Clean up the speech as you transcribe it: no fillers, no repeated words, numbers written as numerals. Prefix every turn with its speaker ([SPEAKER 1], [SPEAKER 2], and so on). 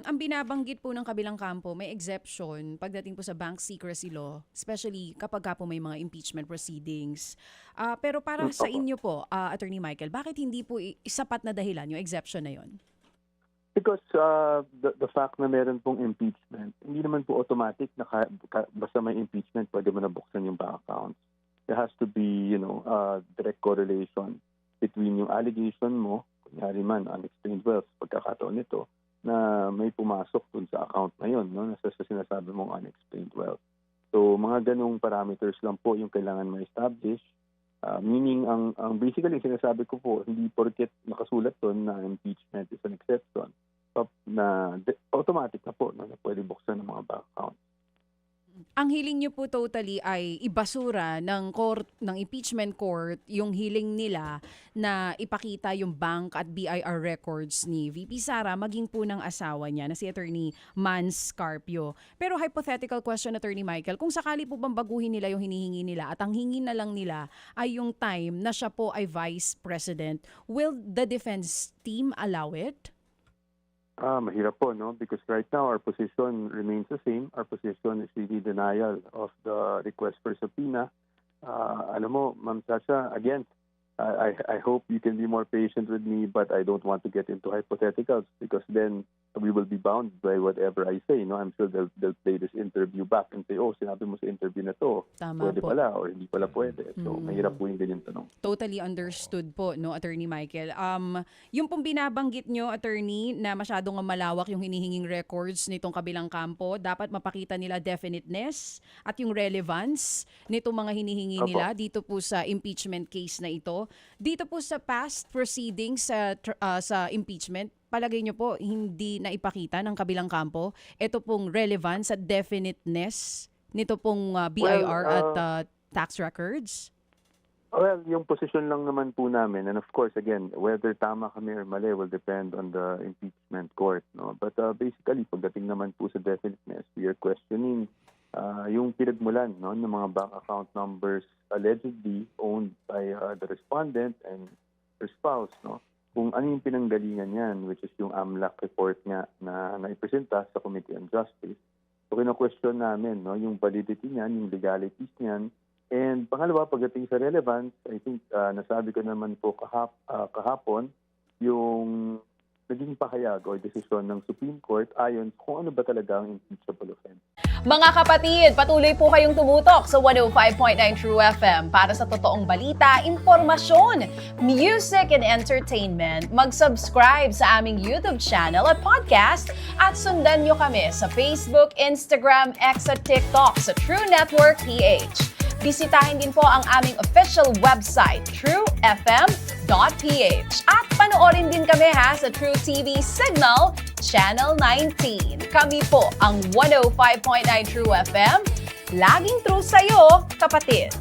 [SPEAKER 1] Ang binabanggit po ng kabilang kampo, may exception pagdating po sa bank secrecy law, especially kapag ka po may mga impeachment proceedings. Pero para sa
[SPEAKER 2] Opo.
[SPEAKER 1] inyo po, Attorney Michael, bakit hindi po sapat na dahilan yung exception na yon?
[SPEAKER 2] Because the fact na meron pong impeachment, hindi naman po automatic na basta may impeachment, pwede mo na buksan yung bank accounts. There has to be, direct correlation between yung allegation mo, kunyari man, unexplained wealth, pagkakataon nito, na may pumasok dun sa account na yun, no? Nasa sa sinasabi mong unexplained wealth. So, mga ganong parameters lang po yung kailangan ma-establish. Meaning, ang basically, sinasabi ko po, hindi porket nakasulat doon na impeachment is an exception, na automatic na po na pwede buksan ng mga bank account.
[SPEAKER 1] Ang hiling niyo po totally ay ibasura ng ng impeachment court yung hiling nila na ipakita yung bank at BIR records ni VP Sara maging po ng asawa niya na si Attorney Mans Carpio. Pero hypothetical question, Attorney Michael, kung sakali po bang baguhin nila yung hinihingi nila at ang hingi na lang nila ay yung time na siya po ay Vice President, will the defense team allow it?
[SPEAKER 2] Mahirap po, no? Because right now, our position remains the same. Our position is really denial of the request for subpoena. Alam mo, Ma'am Sasha, again, I hope you can be more patient with me, but I don't want to get into hypotheticals because then we will be bound by whatever I say. No, I'm sure they'll play this interview back and say, oh, sinabi mo sa interview na to,
[SPEAKER 1] Tama
[SPEAKER 2] pwede
[SPEAKER 1] po.
[SPEAKER 2] pala or hindi pala pwede. So, mahirap po yung ganyan tanong.
[SPEAKER 1] Totally understood po, no, Attorney Michael. Yung pong binabanggit nyo, Attorney, na masyadong malawak yung hinihinging records nitong kabilang kampo, dapat mapakita nila definiteness at yung relevance nitong mga hinihingi
[SPEAKER 2] Opo.
[SPEAKER 1] nila dito po sa impeachment case na ito. Dito po sa past proceedings sa impeachment, palagay nyo po hindi na ipakita ng kabilang kampo ito pong relevance at definiteness nito pong BIR at tax records?
[SPEAKER 2] Well, yung position lang naman po namin, and of course, again, whether tama kami or mali will depend on the impeachment court. No? But basically, pagdating naman po sa definiteness, we are questioning yung pinagmulan, no, ng mga bank account numbers allegedly owned by the respondent and her spouse. No? Kung ano yung pinanggalingan niyan, which is yung AMLAC report nga na naipresenta sa Committee on Justice. So, kino-question namin, no, yung validity niyan, yung legalities niyan. And pangalawa, pagdating sa relevance, I think nasabi ko naman po kahapon, yung naging pahayag o desisyon ng Supreme Court ayon kung ano ba talaga ang impeachable offense.
[SPEAKER 3] Mga kapatid, patuloy po kayong tumutok sa 105.9 True FM para sa totoong balita, impormasyon, music and entertainment. Mag-subscribe sa aming YouTube channel at podcast at sundan nyo kami sa Facebook, Instagram, X at TikTok sa True Network PH. Bisitahin din po ang aming official website, truefm.ph. At panoorin din kami sa True TV Signal, Channel 19. Kami po ang 105.9 True FM. Laging true sa'yo, kapatid.